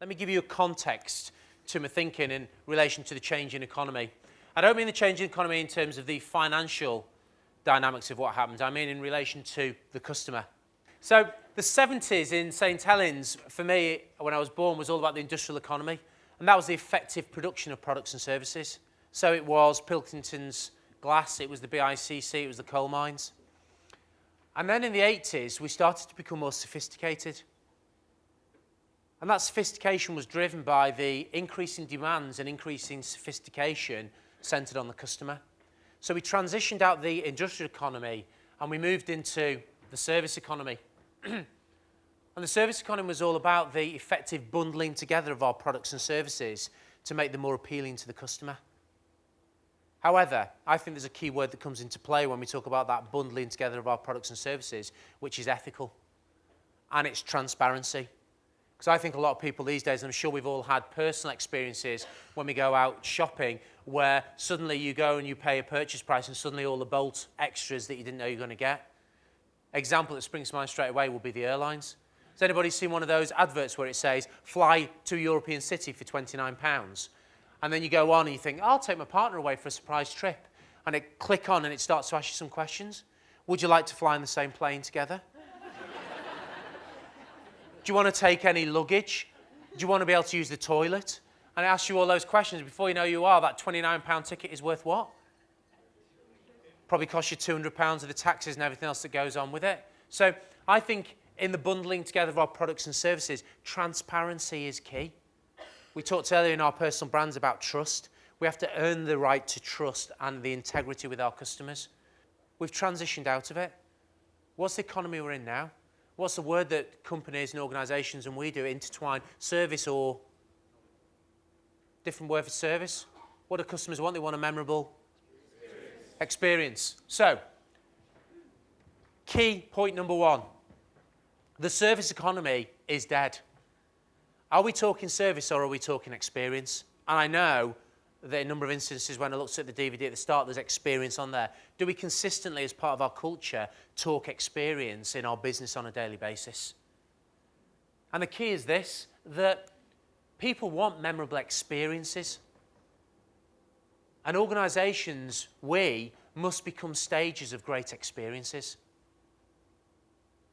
Let me give you a context to my thinking in relation to the changing economy. I don't mean the changing economy in terms of the financial dynamics of what happens. I mean in relation to the customer. So the 70s in St. Helens, for me, when I was born, was all about the industrial economy. And that was the effective production of products and services. So it was Pilkington's glass, it was the BICC, it was the coal mines. And then in the 80s, we started to become more sophisticated. And that sophistication was driven by the increasing demands and increasing sophistication centered on the customer. So we transitioned out the industrial economy and we moved into the service economy. And the service economy was all about the effective bundling together of our products and services to make them more appealing to the customer. However, I think there's a key word that comes into play when we talk about that bundling together of our products and services, which is ethical, and it's transparency. Because I think a lot of people these days, and I'm sure we've all had personal experiences when we go out shopping, where suddenly you go and you pay a purchase price and suddenly all the bolt extras that you didn't know you were going to get. Example that springs to mind straight away will be the airlines. Has anybody seen one of those adverts where it says, fly to a European city for £29? And then you go on and you think, I'll take my partner away for a surprise trip. And it click on and it starts to ask you some questions. Would you like to fly in the same plane together? Do you want to take any luggage? Do you want to be able to use the toilet? And it asks you all those questions. Before you know you are, that £29 ticket is worth what? Probably costs you £200 of the taxes and everything else that goes on with it. So I think in the bundling together of our products and services, transparency is key. We talked earlier in our personal brands about trust. We have to earn the right to trust and the integrity with our customers. We've transitioned out of it. What's the economy we're in now? What's the word that companies and organisations and we do intertwine? Service or different word for service? What do customers want? They want a memorable experience. So, key point number one. The service economy is dead. Are we talking service or are we talking experience? And I know that in a number of instances when I looked at the DVD at the start, there's experience on there. Do we consistently, as part of our culture, talk experience in our business on a daily basis? And the key is this, that people want memorable experiences. And organisations, we, must become stages of great experiences.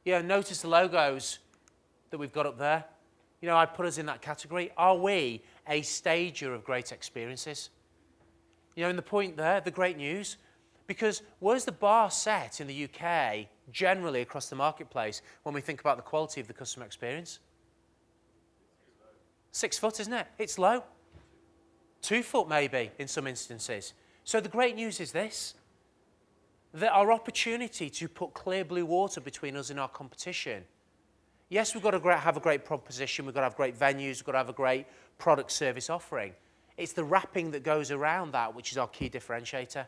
Notice the logos that we've got up there. I put us in that category. Are we a stager of great experiences? And the point there, the great news, because where's the bar set in the UK, generally across the marketplace, when we think about the quality of the customer experience? 6 foot, isn't it? It's low. 2 foot, maybe, in some instances. So the great news is this, that our opportunity to put clear blue water between us and our competition. Yes, we've got to have a great proposition, we've got to have great venues, we've got to have a great product service offering. It's the wrapping that goes around that which is our key differentiator.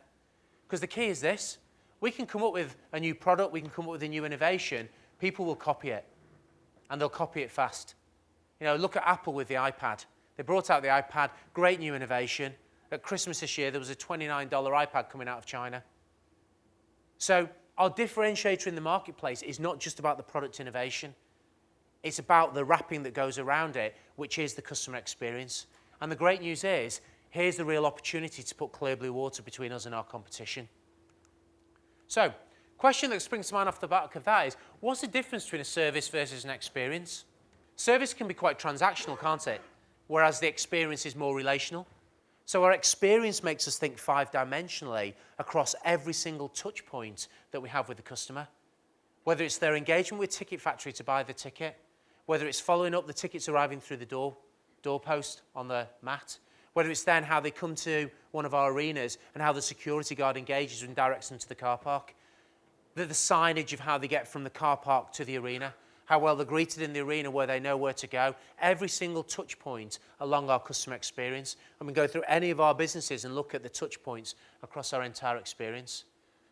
Because the key is this, we can come up with a new product, we can come up with a new innovation, people will copy it, and they'll copy it fast. Look at Apple with the iPad. They brought out the iPad, great new innovation. At Christmas this year, there was a $29 iPad coming out of China. So our differentiator in the marketplace is not just about the product innovation. It's about the wrapping that goes around it, which is the customer experience. And the great news is, here's the real opportunity to put clear blue water between us and our competition. So, question that springs to mind off the back of that is, what's the difference between a service versus an experience? Service can be quite transactional, can't it? Whereas the experience is more relational. So our experience makes us think 5-dimensionally across every single touch point that we have with the customer. Whether it's their engagement with Ticket Factory to buy the ticket, whether it's following up the tickets arriving through the doorpost on the mat, whether it's then how they come to one of our arenas and how the security guard engages and directs them to the car park, the signage of how they get from the car park to the arena, how well they're greeted in the arena where they know where to go, every single touch point along our customer experience. And we can go through any of our businesses and look at the touch points across our entire experience.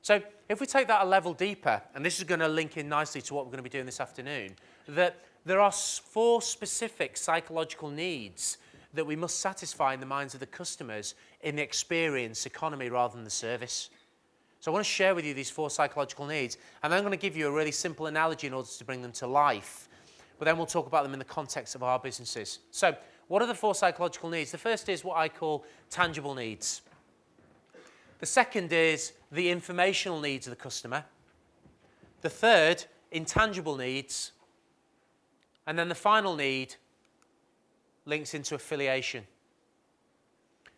So if we take that a level deeper, and this is going to link in nicely to what we're going to be doing this afternoon, that there are 4 specific psychological needs that we must satisfy in the minds of the customers in the experience economy rather than the service. So I want to share with you these 4 psychological needs, and I'm going to give you a really simple analogy in order to bring them to life. but then we'll talk about them in the context of our businesses. So what are the 4 psychological needs? The first is what I call tangible needs. The second is the informational needs of the customer. The third, intangible needs. And then the final need links into affiliation.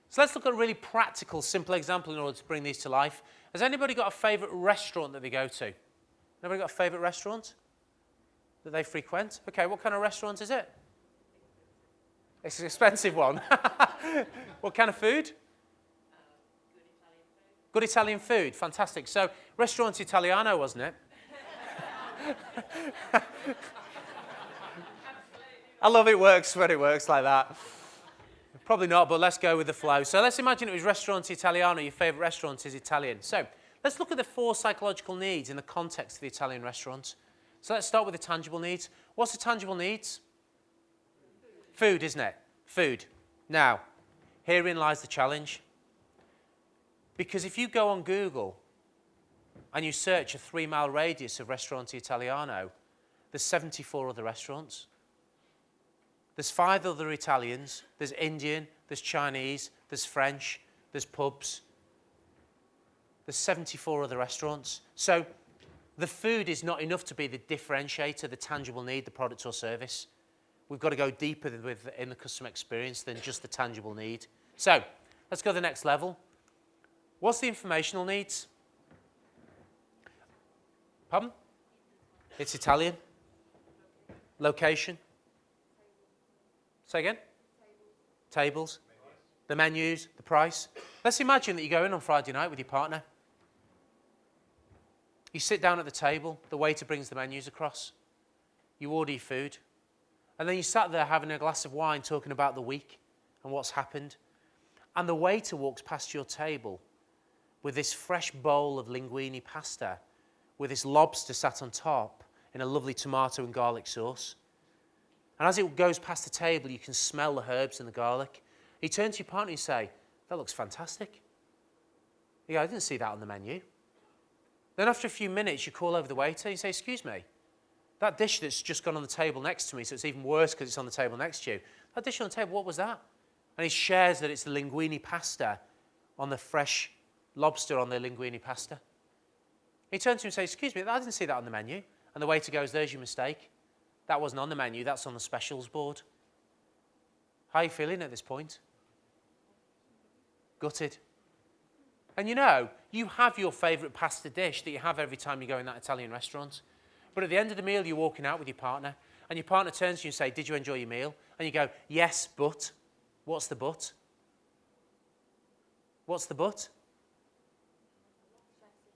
So let's look at a really practical, simple example in order to bring these to life. Has anybody got a favourite restaurant that they go to? Anybody got a favourite restaurant that they frequent? Okay, what kind of restaurant is it? It's an expensive one. What kind of food? Good Italian food, fantastic. So, Restaurant Italiano, wasn't it? I love it works when it works like that. Probably not, but let's go with the flow. So let's imagine it was Restaurant Italiano, your favourite restaurant is Italian. So let's look at the 4 psychological needs in the context of the Italian restaurant. So let's start with the tangible needs. What's the tangible needs? Food, isn't it? Food. Now, herein lies the challenge. Because if you go on Google and you search a 3-mile radius of Restaurant Italiano, there's 74 other restaurants. There's 5 other Italians, there's Indian, there's Chinese, there's French, there's pubs. There's 74 other restaurants. So the food is not enough to be the differentiator, the tangible need, the product or service. We've got to go deeper in the customer experience than just the tangible need. So let's go to the next level. What's the informational needs? Pardon? It's Italian. Location. Say again? Tables. The menus, the price. Let's imagine that you go in on Friday night with your partner. You sit down at the table, the waiter brings the menus across. You order your food. And then you sat there having a glass of wine talking about the week and what's happened. And the waiter walks past your table with this fresh bowl of linguine pasta with this lobster sat on top in a lovely tomato and garlic sauce. And as it goes past the table, you can smell the herbs and the garlic. You turn to your partner and you say, that looks fantastic. You go, I didn't see that on the menu. Then after a few minutes, you call over the waiter and you say, excuse me, that dish that's just gone on the table next to me, so it's even worse because it's on the table next to you, that dish on the table, what was that? And he shares that it's the linguine pasta on the fresh lobster on the linguine pasta. He turns to him and says, excuse me, I didn't see that on the menu. And the waiter goes, there's your mistake. That wasn't on the menu, that's on the specials board. How are you feeling at this point? Gutted. And you know, you have your favourite pasta dish that you have every time you go in that Italian restaurant. But at the end of the meal, you're walking out with your partner, and your partner turns to you and says, did you enjoy your meal? And you go, yes, but. What's the but? What's the but?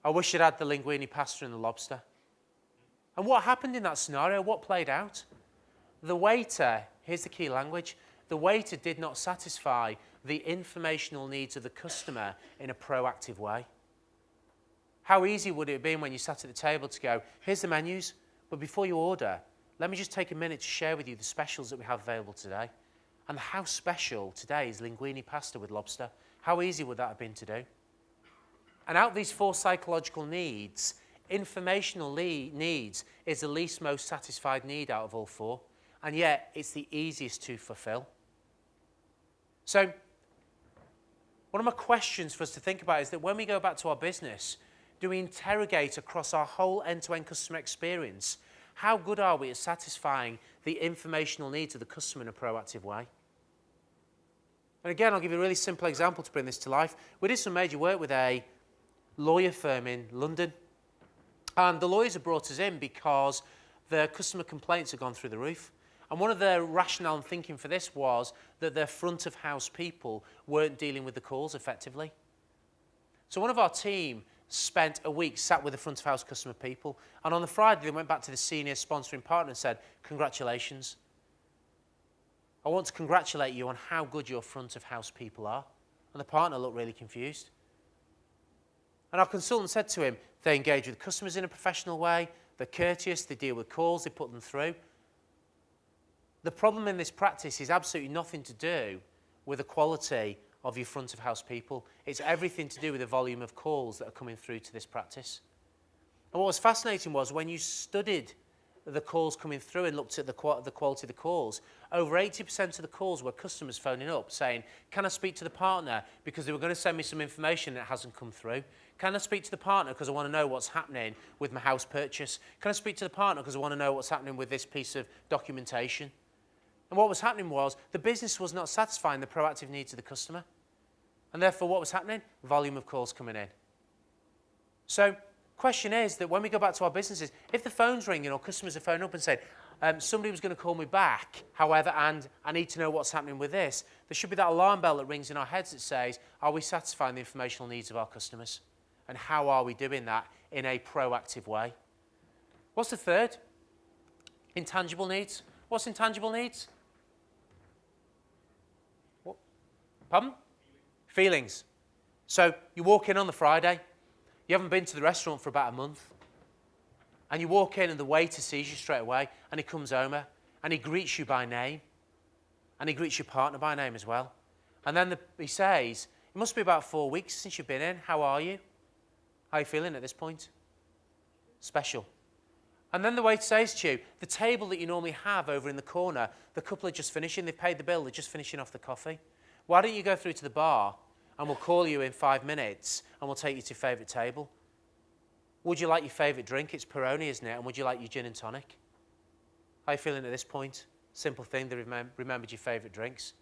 I wish you'd had the linguine pasta and the lobster. And what happened in that scenario? What played out? The waiter, here's the key language, the waiter did not satisfy the informational needs of the customer in a proactive way. How easy would it have been when you sat at the table to go, here's the menus, but before you order, let me just take a minute to share with you the specials that we have available today. And how special today is linguine pasta with lobster. How easy would that have been to do? And out of these 4 psychological needs, informational needs is the least most satisfied need out of all 4, and yet it's the easiest to fulfill. So one of my questions for us to think about is that when we go back to our business, do we interrogate across our whole end-to-end customer experience, how good are we at satisfying the informational needs of the customer in a proactive way? And again, I'll give you a really simple example to bring this to life. We did some major work with a lawyer firm in London. And the lawyers have brought us in because their customer complaints have gone through the roof. And one of their rationale and thinking for this was that their front of house people weren't dealing with the calls effectively. So one of our team spent a week sat with the front of house customer people. And on the Friday, they went back to the senior sponsoring partner and said, congratulations. I want to congratulate you on how good your front of house people are. And the partner looked really confused. And our consultant said to him, they engage with customers in a professional way, they're courteous, they deal with calls, they put them through. The problem in this practice is absolutely nothing to do with the quality of your front of house people. It's everything to do with the volume of calls that are coming through to this practice. And what was fascinating was when you studied the calls coming through and looked at the quality of the calls, over 80% of the calls were customers phoning up saying, can I speak to the partner because they were going to send me some information that hasn't come through? Can I speak to the partner because I want to know what's happening with my house purchase? Can I speak to the partner because I want to know what's happening with this piece of documentation? And what was happening was the business was not satisfying the proactive needs of the customer. And therefore, what was happening? Volume of calls coming in. So, question is that when we go back to our businesses, if the phone's ringing or customers are phoning up and saying, somebody was going to call me back, however, and I need to know what's happening with this, there should be that alarm bell that rings in our heads that says, are we satisfying the informational needs of our customers? And how are we doing that in a proactive way? What's the third? Intangible needs. What's intangible needs? What? Pardon? Feelings. So you walk in on the Friday, you haven't been to the restaurant for about a month, and you walk in and the waiter sees you straight away, and he comes over, and he greets you by name, and he greets your partner by name as well. And then he says, it must be about 4 weeks since you've been in, how are you? How are you feeling at this point? Special. And then the waiter says to you, the table that you normally have over in the corner, the couple are just finishing, they've paid the bill, they're just finishing off the coffee. Why don't you go through to the bar and we'll call you in 5 minutes and we'll take you to your favourite table? Would you like your favourite drink? It's Peroni, isn't it? And would you like your gin and tonic? How are you feeling at this point? Simple thing, they remembered your favourite drinks.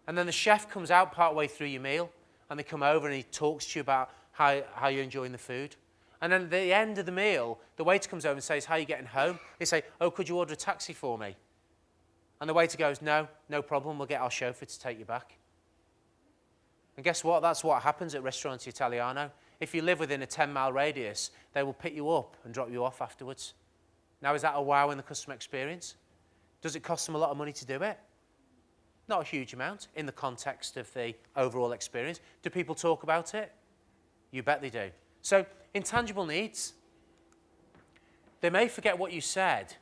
And then the chef comes out partway through your meal and they come over and he talks to you about how you're enjoying the food. And then at the end of the meal, the waiter comes over and says, how are you getting home? They say, oh, could you order a taxi for me? And the waiter goes, no problem, we'll get our chauffeur to take you back. And guess what? That's what happens at Ristorante Italiano. If you live within a 10-mile radius, they will pick you up and drop you off afterwards. Now, is that a wow in the customer experience? Does it cost them a lot of money to do it? Not a huge amount in the context of the overall experience. Do people talk about it? You bet they do. So, intangible needs. They may forget what you said.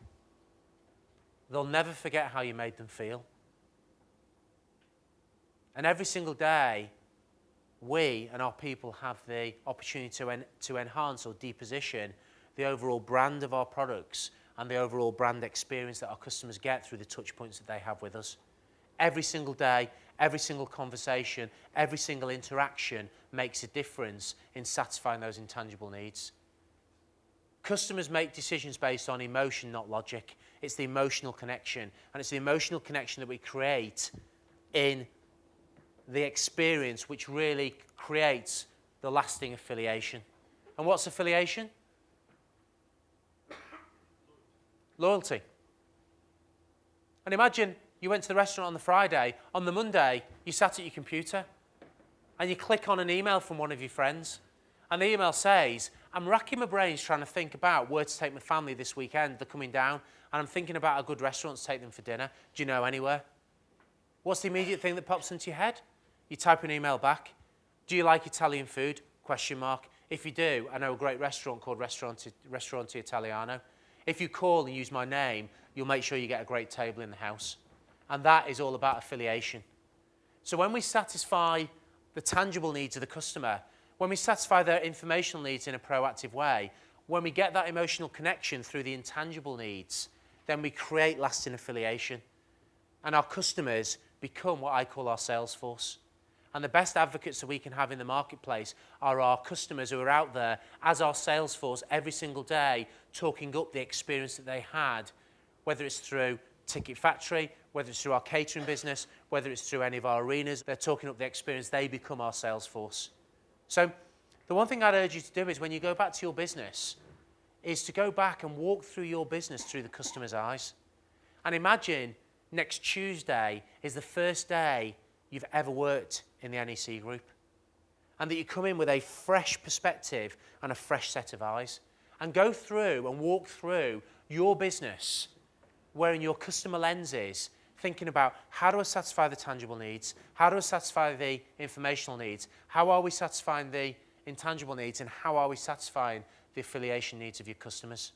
They'll never forget how you made them feel. And every single day, we and our people have the opportunity to enhance or deposition the overall brand of our products and the overall brand experience that our customers get through the touch points that they have with us. Every single day, every single conversation, every single interaction makes a difference in satisfying those intangible needs. Customers make decisions based on emotion, not logic. It's the emotional connection, and it's the emotional connection that we create in the experience which really creates the lasting affiliation. And what's affiliation? Loyalty. And imagine you went to the restaurant on the Friday. On the Monday, you sat at your computer and you click on an email from one of your friends. And the email says, I'm racking my brains trying to think about where to take my family this weekend. They're coming down and I'm thinking about a good restaurant to take them for dinner. Do you know anywhere? What's the immediate thing that pops into your head? You type an email back. Do you like Italian food? Question mark. If you do, I know a great restaurant called Ristorante Italiano. If you call and use my name, you'll make sure you get a great table in the house. And that is all about affiliation. So when we satisfy the tangible needs of the customer, when we satisfy their informational needs in a proactive way, when we get that emotional connection through the intangible needs, then we create lasting affiliation. And our customers become what I call our sales force. And the best advocates that we can have in the marketplace are our customers who are out there as our sales force every single day, talking up the experience that they had, whether it's through Ticket Factory, whether it's through our catering business, whether it's through any of our arenas. They're talking up the experience. They become our sales force. So the one thing I'd urge you to do is when you go back to your business is to go back and walk through your business through the customer's eyes. And imagine next Tuesday is the first day you've ever worked in the NEC group. And that you come in with a fresh perspective and a fresh set of eyes. And go through and walk through your business wearing your customer lenses, thinking about how do I satisfy the tangible needs? How do I satisfy the informational needs? How are we satisfying the intangible needs? And how are we satisfying the affiliation needs of your customers?